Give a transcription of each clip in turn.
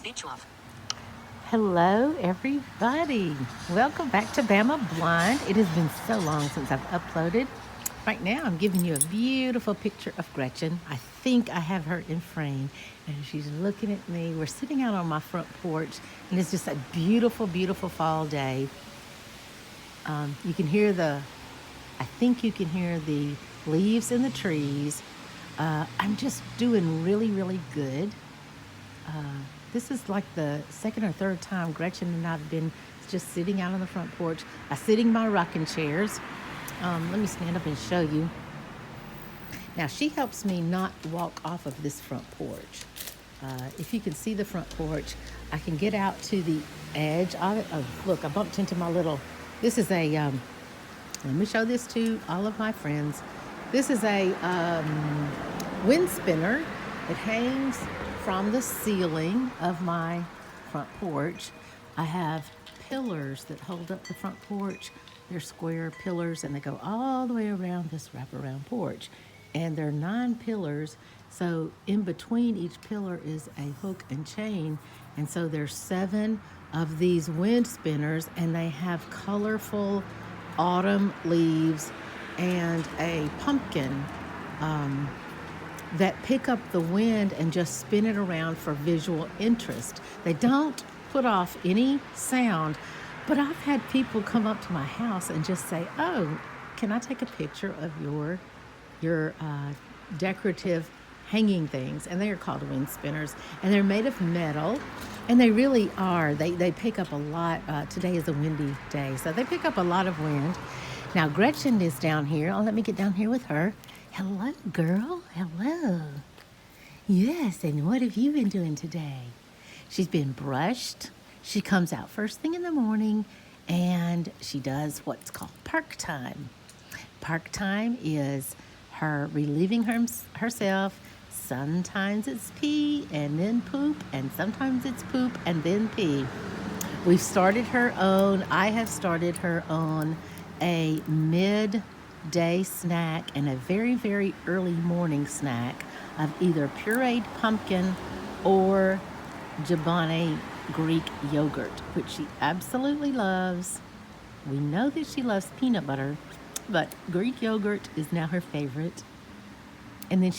Speech off. Hello, everybody. Welcome back to Bama Blind. It has been so long since I've uploaded. Right now, I'm giving you a beautiful picture of Gretchen. I think I have her in frame, and she's looking at me. We're sitting out on my front porch, and it's just a beautiful, beautiful fall day. You can hear I think you can hear the leaves in the trees. I'm just doing really, really good. This is like the second or third time Gretchen and I've been just sitting out on the front porch, sitting my rocking chairs. Let me stand up and show you. Now, she helps me not walk off of this front porch. If you can see the front porch, I can get out to the edge of it. Oh, look, I bumped into my little, this is a, let me show this to all of my friends. This is a wind spinner. It hangs from the ceiling of my front porch. I have pillars that hold up the front porch. They're square pillars and they go all the way around this wraparound porch. And there are 9 pillars. So in between each pillar is a hook and chain. And so there's 7 of these wind spinners, and they have colorful autumn leaves and a pumpkin that pick up the wind and just spin it around for visual interest. They don't put off any sound, but I've had people come up to my house and just say, "Oh, can I take a picture of your decorative hanging things?" And they are called wind spinners, and they're made of metal, and they really are. They pick up a lot. Today is a windy day, so they pick up a lot of wind. Now Gretchen is down here. Oh, let me get down here with her. Hello, girl. Hello. Yes, and what have you been doing today? She's been brushed. She comes out first thing in the morning, and she does what's called park time. Park time is her relieving herself. Sometimes it's pee and then poop, and sometimes it's poop and then pee. I have started her on a midday snack and a very, very early morning snack of either pureed pumpkin or Jabane Greek yogurt, which she absolutely loves. We know that she loves peanut butter, but Greek yogurt is now her favorite. And then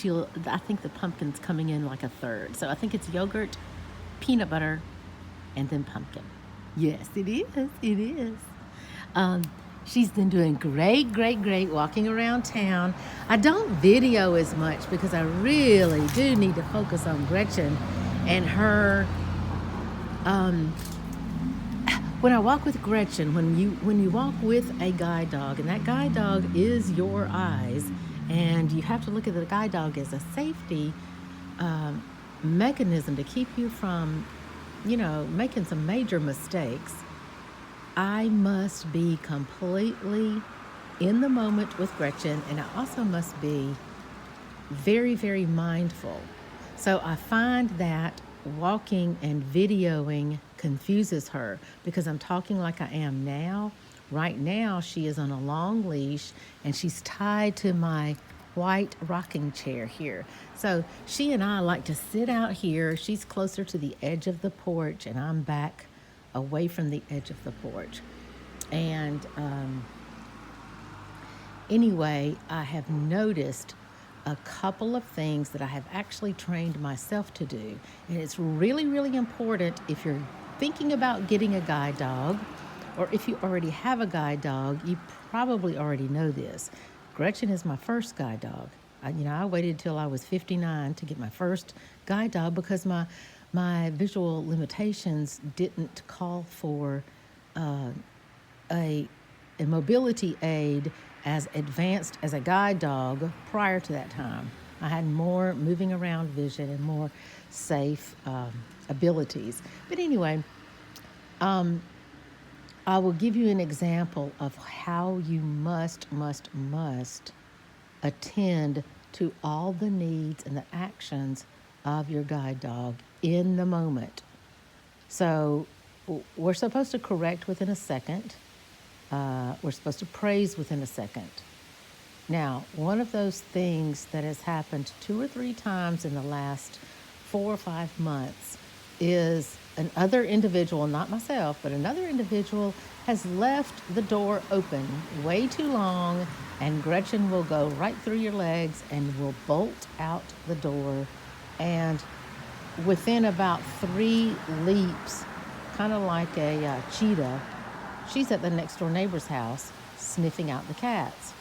I think the pumpkin's coming in like a third. So I think it's yogurt, peanut butter, and then pumpkin. Yes, it is. It is. She's been doing great, great, great walking around town. I don't video as much because I really do need to focus on Gretchen and her. When I walk with Gretchen, when you walk with a guide dog, and that guide dog is your eyes, and you have to look at the guide dog as a safety mechanism to keep you from, making some major mistakes. I must be completely in the moment with Gretchen, and I also must be very, very mindful. So I find that walking and videoing confuses her because I'm talking like I am now. Right now, she is on a long leash and she's tied to my white rocking chair here. So she and I like to sit out here. She's closer to the edge of the porch, and I'm back away from the edge of the porch. And anyway, I have noticed a couple of things that I have actually trained myself to do. And it's really, really important if you're thinking about getting a guide dog, or if you already have a guide dog, you probably already know this. Gretchen is my first guide dog. I waited till I was 59 to get my first guide dog because my visual limitations didn't call for a mobility aid as advanced as a guide dog prior to that time. I had more moving around vision and more safe abilities. But anyway, I will give you an example of how you must attend to all the needs and the actions of your guide dog in the moment. So we're supposed to correct within a second. We're supposed to praise within a second. Now, one of those things that has happened 2 or 3 times in the last 4 or 5 months is another individual, not myself, but another individual has left the door open way too long, and Gretchen will go right through your legs and will bolt out the door. And within about 3 leaps, kind of like a cheetah, she's at the next door neighbor's house sniffing out the cats.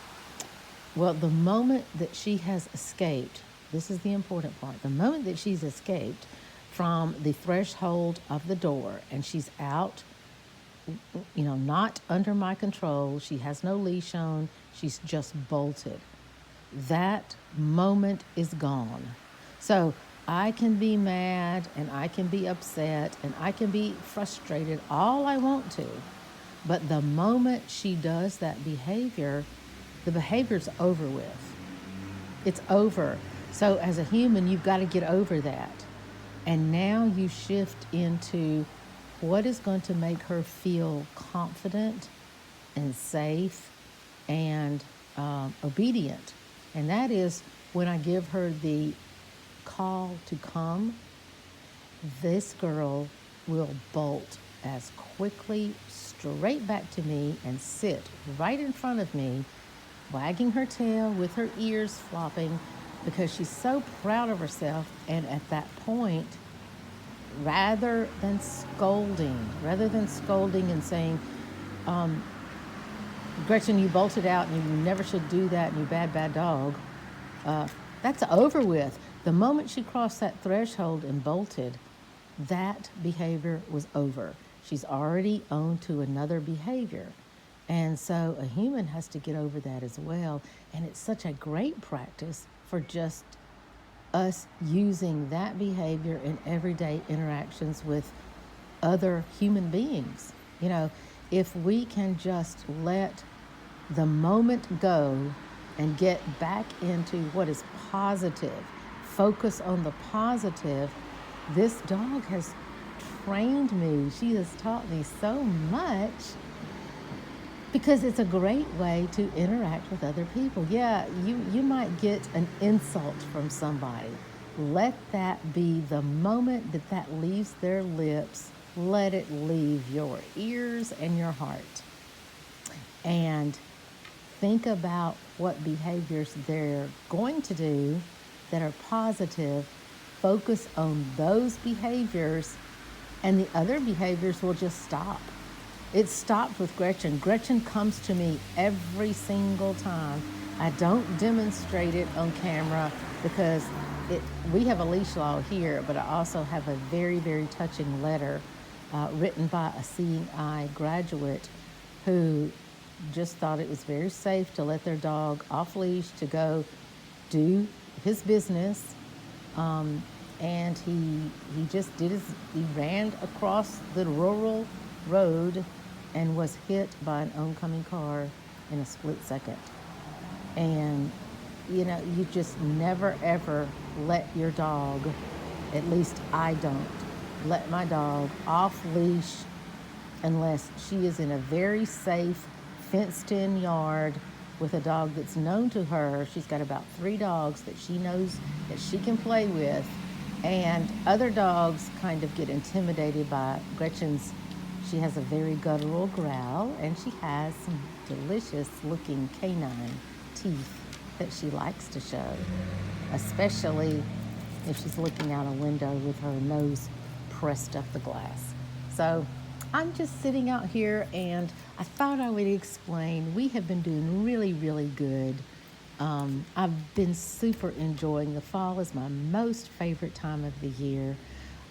Well, the moment that she has escaped, this is the important part, the moment that she's escaped from the threshold of the door and she's out, not under my control, she has no leash on, she's just bolted. That moment is gone. So I can be mad and I can be upset and I can be frustrated all I want to. But the moment she does that behavior, the behavior's over with. It's over. So as a human, you've got to get over that. And now you shift into what is going to make her feel confident and safe and obedient. And that is when I give her the call to come, this girl will bolt as quickly straight back to me and sit right in front of me, wagging her tail with her ears flopping because she's so proud of herself. And at that point, rather than scolding and saying, Gretchen, you bolted out and you never should do that and you bad dog, that's over with. The moment she crossed that threshold and bolted, that behavior was over. She's already owned to another behavior. And so a human has to get over that as well. And it's such a great practice for just us using that behavior in everyday interactions with other human beings. If we can just let the moment go and get back into what is positive, focus on the positive. This dog has trained me. She has taught me so much because it's a great way to interact with other people. Yeah, you might get an insult from somebody. Let that be the moment that leaves their lips. Let it leave your ears and your heart. And think about what behaviors they're going to do that are positive. Focus on those behaviors, and the other behaviors will just stop. It stopped with Gretchen. Gretchen comes to me every single time. I don't demonstrate it on camera because we have a leash law here, but I also have a very, very touching letter written by a Seeing Eye graduate who just thought it was very safe to let their dog off leash to go do his business. And he just he ran across the rural road and was hit by an oncoming car in a split second. And, you just never, ever let your dog, at least I don't, let my dog off leash unless she is in a very safe, fenced-in yard with a dog that's known to her. She's got about 3 dogs that she knows that she can play with. And other dogs kind of get intimidated by Gretchen's. She has a very guttural growl, and she has some delicious-looking canine teeth that she likes to show, especially if she's looking out a window with her nose pressed up the glass. So I'm just sitting out here, and I thought I would explain. We have been doing really, really good. I've been super enjoying the fall. Is my most favorite time of the year.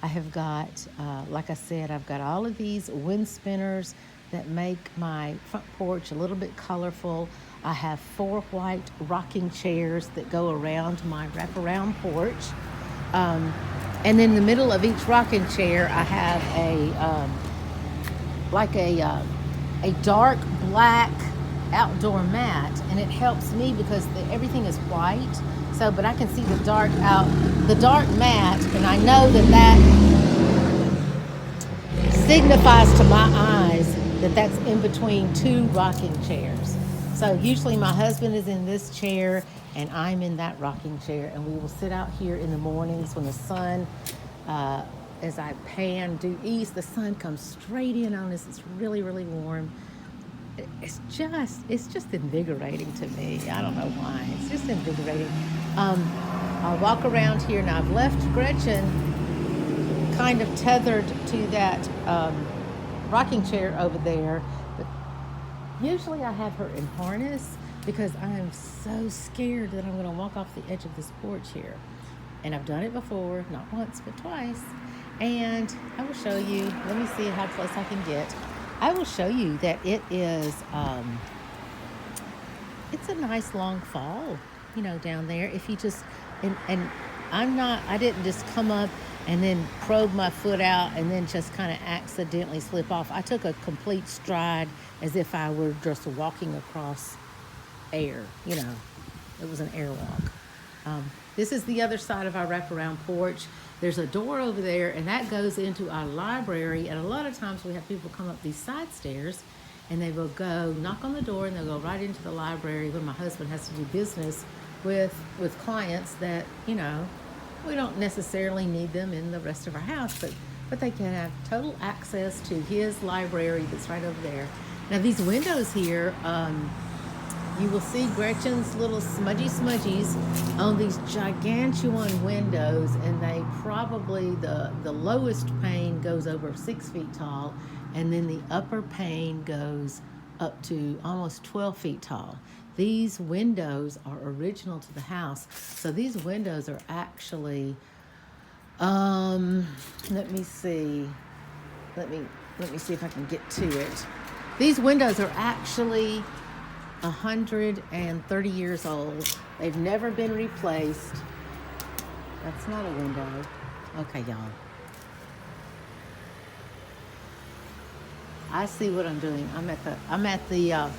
I have got, like I said, I've got all of these wind spinners that make my front porch a little bit colorful. I have 4 white rocking chairs that go around my wraparound porch. And in the middle of each rocking chair, I have a dark black outdoor mat, and it helps me because everything is white. So, but I can see the dark mat, and I know that signifies to my eyes that that's in between 2 rocking chairs. So usually my husband is in this chair and I'm in that rocking chair, and we will sit out here in the mornings when the sun as I pan due east, the sun comes straight in on us. It's really, really warm. It's just invigorating to me. I don't know why. It's just invigorating. Um, I'll walk around here now. I've left Gretchen kind of tethered to that rocking chair over there, but usually I have her in harness because I am so scared that I'm going to walk off the edge of this porch here. And I've done it before, not once, but twice. And I will show you, let me see how close I can get. I will show you that it is, it's a nice long fall, down there. If you just, and I didn't just come up and then probe my foot out and then just kind of accidentally slip off. I took a complete stride as if I were just walking across air, it was an airwalk. This is the other side of our wraparound porch. There's a door over there, and that goes into our library. And a lot of times we have people come up these side stairs, and they will go knock on the door, and they'll go right into the library when my husband has to do business with clients that, we don't necessarily need them in the rest of our house, but they can have total access to his library that's right over there. Now, these windows here, you will see Gretchen's little smudgies on these gigantuan windows, and they probably, the lowest pane goes over 6 feet tall, and then the upper pane goes up to almost 12 feet tall. These windows are original to the house. So these windows are actually, let me see if I can get to it. These windows are actually 130 years old. They've never been replaced. That's not a window. Okay, y'all. I see what I'm doing. I'm at the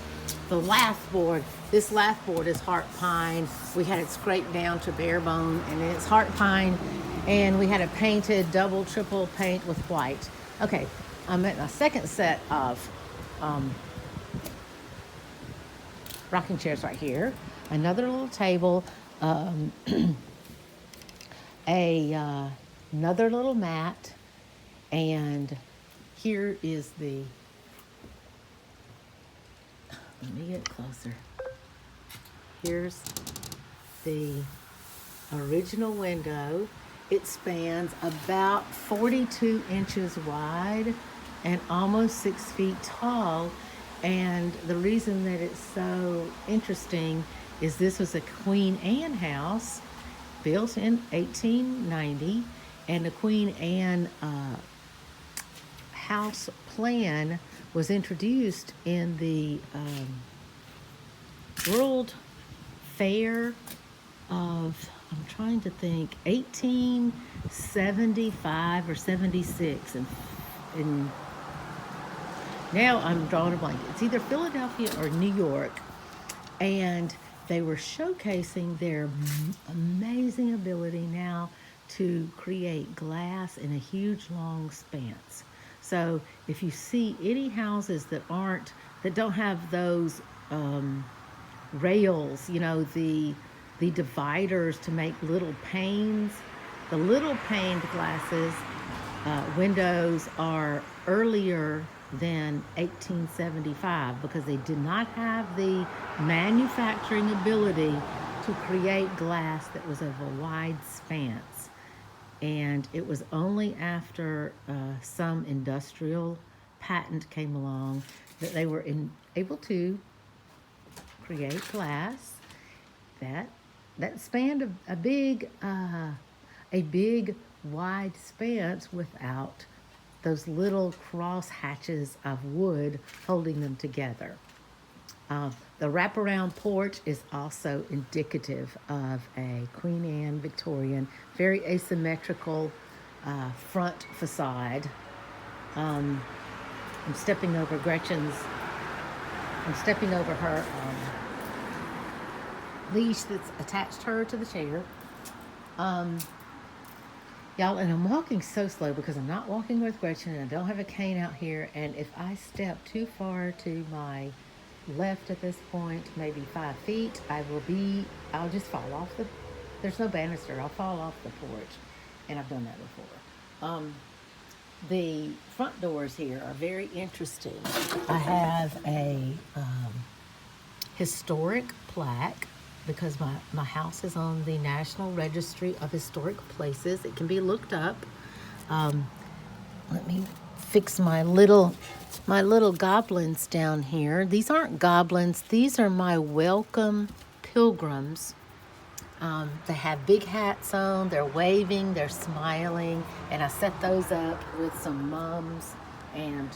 lath board. This lath board is heart pine. We had it scraped down to bare bone, and it's heart pine, and we had it painted double, triple paint with white. Okay, I'm at my second set of rocking chairs right here. Another little table, another little mat, and here is the, let me get closer. Here's the original window. It spans about 42 inches wide and almost 6 feet tall. And the reason that it's so interesting is this was a Queen Anne house built in 1890, and the Queen Anne house plan was introduced in the World Fair of, I'm trying to think, 1875 or 76, and now I'm drawing a blank. It's either Philadelphia or New York, and they were showcasing their amazing ability now to create glass in a huge long spans. So if you see any houses that don't have those rails, the dividers to make little panes, the little paned glasses windows are earlier than 1875 because they did not have the manufacturing ability to create glass that was of a wide spans. And it was only after some industrial patent came along that they were able to create glass that spanned a big wide spans without those little cross hatches of wood holding them together. The wraparound porch is also indicative of a Queen Anne Victorian, very asymmetrical front facade. I'm stepping over her leash that's attached her to the chair. Y'all, and I'm walking so slow because I'm not walking with Gretchen and I don't have a cane out here. And if I step too far to my left at this point, maybe 5 feet, I'll just fall off there's no banister. I'll fall off the porch. And I've done that before. The front doors here are very interesting. I have a historic plaque because my house is on the National Registry of Historic Places. It can be looked up. Let me fix my little goblins down here. These aren't goblins. These are my welcome pilgrims. They have big hats on. They're waving. They're smiling. And I set those up with some mums and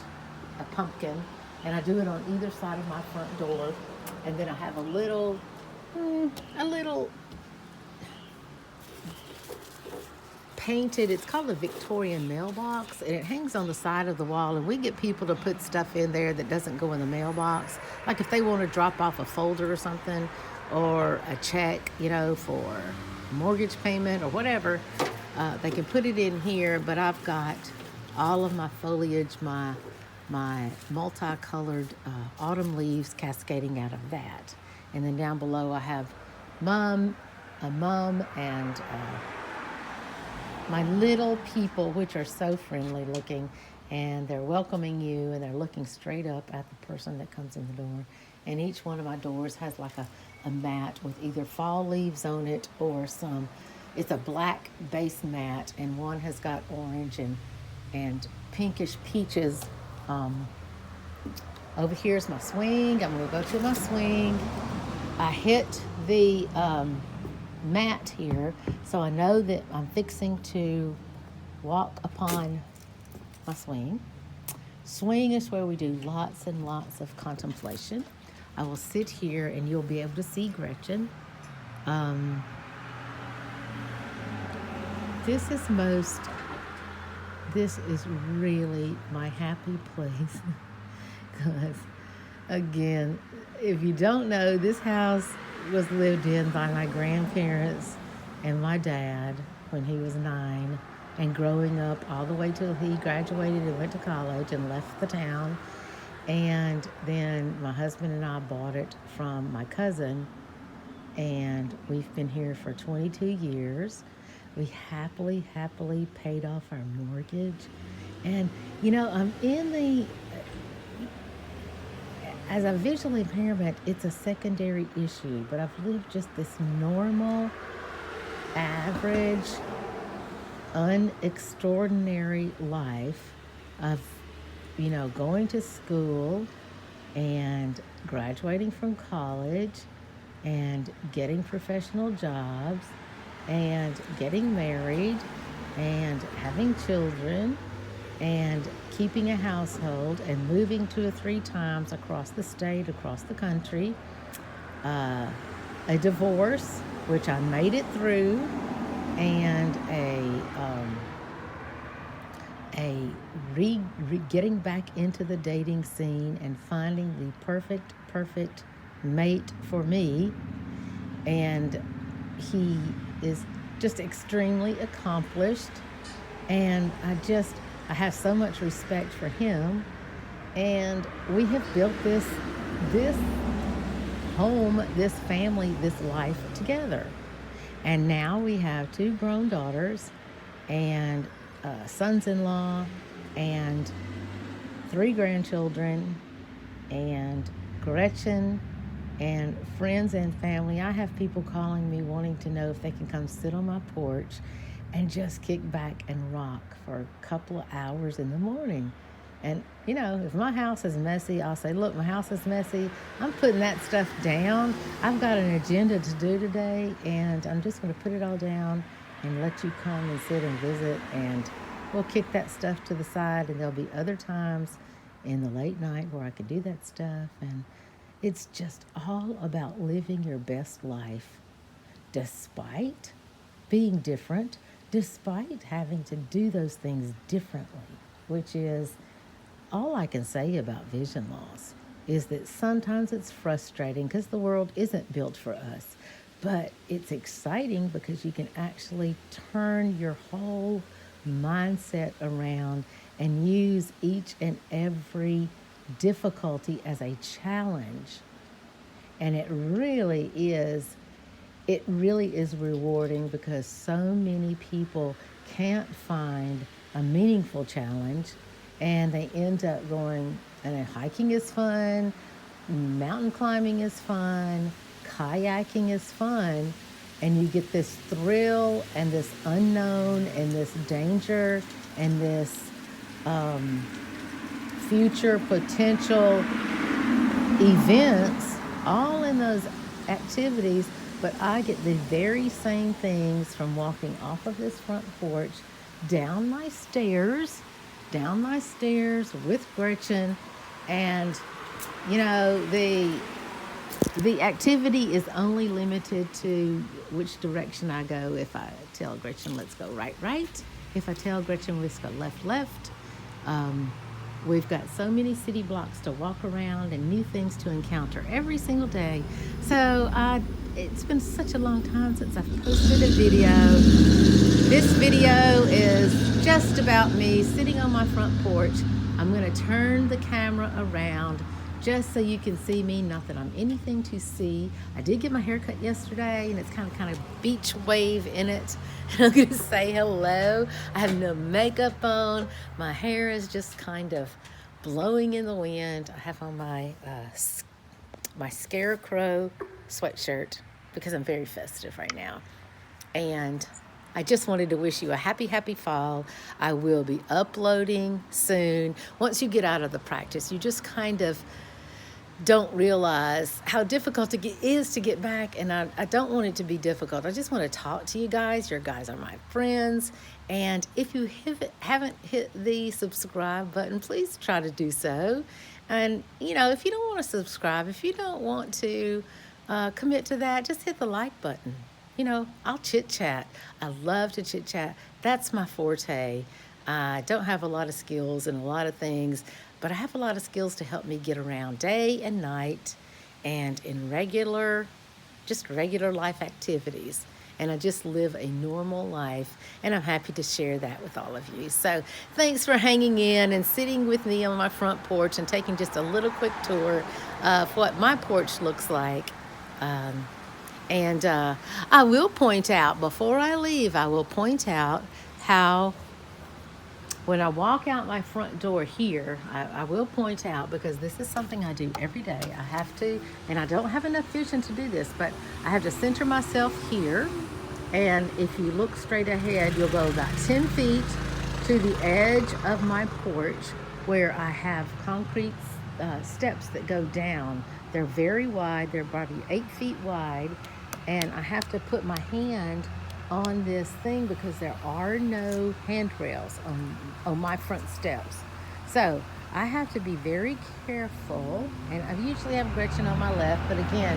a pumpkin. And I do it on either side of my front door. And then I have a little painted, it's called a Victorian mailbox, and it hangs on the side of the wall, and we get people to put stuff in there that doesn't go in the mailbox, like if they want to drop off a folder or something, or a check, for mortgage payment or whatever. They can put it in here. But I've got all of my foliage, my multicolored autumn leaves cascading out of that. And then down below I have a mom and my little people, which are so friendly looking, and they're welcoming you, and they're looking straight up at the person that comes in the door. And each one of my doors has like a mat with either fall leaves on it or it's a black base mat, and one has got orange and pinkish peaches. Over here's my swing. I'm going to go to my swing. I hit the mat here, so I know that I'm fixing to walk upon my swing. Swing is where we do lots and lots of contemplation. I will sit here and you'll be able to see Gretchen. This is really my happy place. Because, again, if you don't know, this house was lived in by my grandparents and my dad when he was 9, and growing up all the way till he graduated and went to college and left the town. And then my husband and I bought it from my cousin, and we've been here for 22 years. We happily paid off our mortgage. And, I'm as a visual impairment, it's a secondary issue, but I've lived just this normal, average, unextraordinary life of, going to school and graduating from college and getting professional jobs and getting married and having children and keeping a household and moving 2 or 3 times across the state, across the country, a divorce, which I made it through, and getting back into the dating scene and finding the perfect mate for me. And he is just extremely accomplished, and I have so much respect for him. And we have built this home, this family, this life together. And now we have 2 grown daughters and sons-in-law and 3 grandchildren and Gretchen and friends and family. I have people calling me wanting to know if they can come sit on my porch and just kick back and rock for a couple of hours in the morning. And, if my house is messy, I'll say, look, my house is messy. I'm putting that stuff down. I've got an agenda to do today, and I'm just going to put it all down and let you come and sit and visit, and we'll kick that stuff to the side, and there'll be other times in the late night where I could do that stuff. And it's just all about living your best life despite being different, despite having to do those things differently, which is all I can say about vision loss, is that sometimes it's frustrating because the world isn't built for us. But it's exciting because you can actually turn your whole mindset around and use each and every difficulty as a challenge. And it really is rewarding, because so many people can't find a meaningful challenge, and they end up going, and hiking is fun, mountain climbing is fun, kayaking is fun, and you get this thrill and this unknown and this danger and this future potential events all in those activities. But I get the very same things from walking off of this front porch down my stairs, with Gretchen. And the activity is only limited to which direction I go. If I tell Gretchen, let's go right, right. If I tell Gretchen, let's go left, left. We've got so many city blocks to walk around and new things to encounter every single day. So it's been such a long time since I've posted a video. This video is just about me sitting on my front porch. I'm going to turn the camera around just so you can see me. Not that I'm anything to see. I did get my hair cut yesterday, and it's kind of beach wave in it. And I'm going to say hello. I have no makeup on. My hair is just kind of blowing in the wind. I have on my my scarecrow sweatshirt because I'm very festive right now. And I just wanted to wish you a happy, happy fall. I will be uploading soon. Once you get out of the practice, you just kind of don't realize how difficult it is to get back. And I don't want it to be difficult. I just want to talk to you guys. Your guys are my friends. And if you haven't hit the subscribe button, please try to do so. And, if you don't want to subscribe, if you don't want to commit to that, just hit the like button. I'll chit chat. I love to chit chat. That's my forte. I don't have a lot of skills in a lot of things, but I have a lot of skills to help me get around day and night and in regular life activities. And I just live a normal life, and I'm happy to share that with all of you. So thanks for hanging in and sitting with me on my front porch and taking just a little quick tour of what my porch looks like. And I will point out, before I leave, how when I walk out my front door here, I will point out, because this is something I do every day. I have to, and I don't have enough vision to do this, but I have to center myself here. And if you look straight ahead, you'll go about 10 feet to the edge of my porch, where I have concrete steps that go down. They're very wide. They're probably 8 feet wide. And I have to put my hand on this thing because there are no handrails on my front steps. So I have to be very careful. And I usually have Gretchen on my left, but again,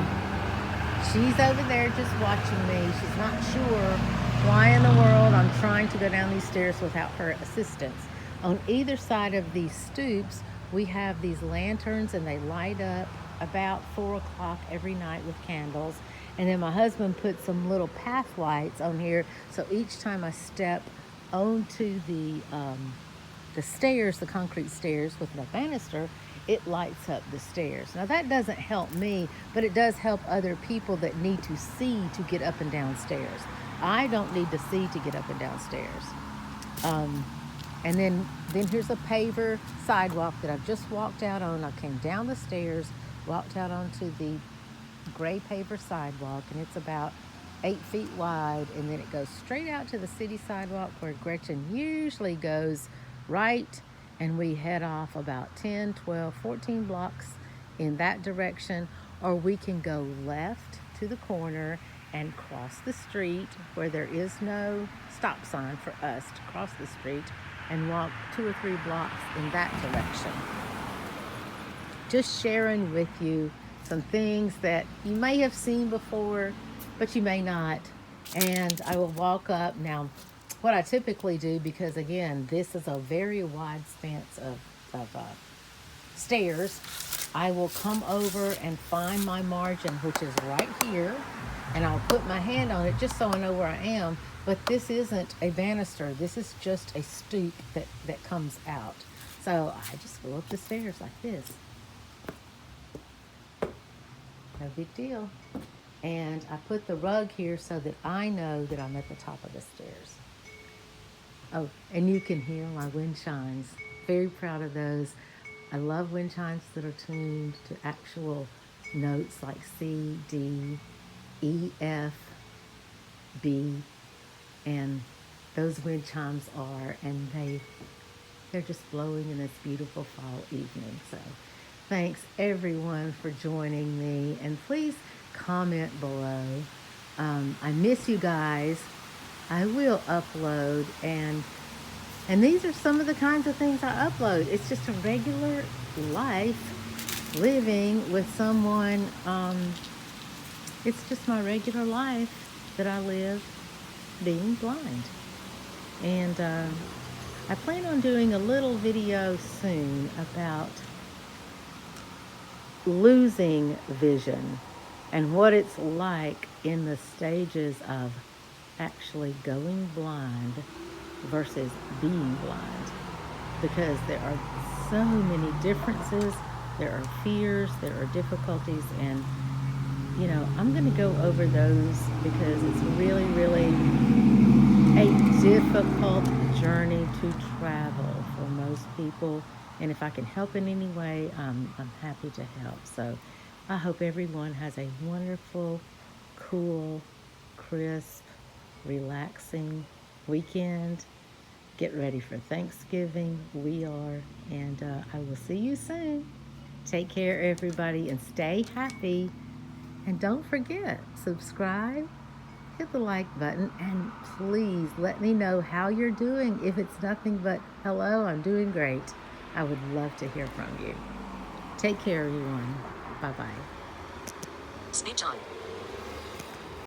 she's over there just watching me. She's not sure why in the world I'm trying to go down these stairs without her assistance. On either side of these stoops, we have these lanterns, and they light up about 4 o'clock every night with candles. And then my husband put some little path lights on here, so each time I step onto the stairs, the concrete stairs with my banister, it lights up the stairs. Now that doesn't help me, but it does help other people that need to see to get up and down stairs. I don't need to see to get up and down stairs. And then here's a paver sidewalk that I've just walked out on. I came down the stairs, walked out onto the gray paver sidewalk, and it's about 8 feet wide, and then it goes straight out to the city sidewalk where Gretchen usually goes right, and we head off about 10, 12, 14 blocks in that direction, or we can go left to the corner and cross the street where there is no stop sign for us to cross the street, and walk 2 or 3 blocks in that direction. Just sharing with you some things that you may have seen before, but you may not. And I will walk up. Now, what I typically do, because again, this is a very wide stance of stairs, I will come over and find my margin, which is right here, and I'll put my hand on it just so I know where I am. But this isn't a banister. This is just a stoop that comes out. So I just go up the stairs like this. No big deal. And I put the rug here so that I know that I'm at the top of the stairs. Oh, and you can hear my wind chimes. Very proud of those. I love wind chimes that are tuned to actual notes like C, D, E, F, B, and those wind chimes are, and they're just blowing in this beautiful fall evening. So thanks everyone for joining me, and please comment below. I miss you guys. I will upload, and these are some of the kinds of things I upload. It's just a regular life living with someone. It's just my regular life that I live being blind. And I plan on doing a little video soon about losing vision and what it's like in the stages of actually going blind versus being blind, because there are so many differences, there are fears, there are difficulties, and I'm going to go over those because it's really, really a difficult journey to travel for most people. And if I can help in any way, I'm happy to help. So I hope everyone has a wonderful, cool, crisp, relaxing weekend. Get ready for Thanksgiving. We are. And I will see you soon. Take care, everybody, and stay happy. And don't forget, subscribe, hit the like button, and please let me know how you're doing. If it's nothing but, hello, I'm doing great, I would love to hear from you. Take care, everyone. Bye-bye. Speech on.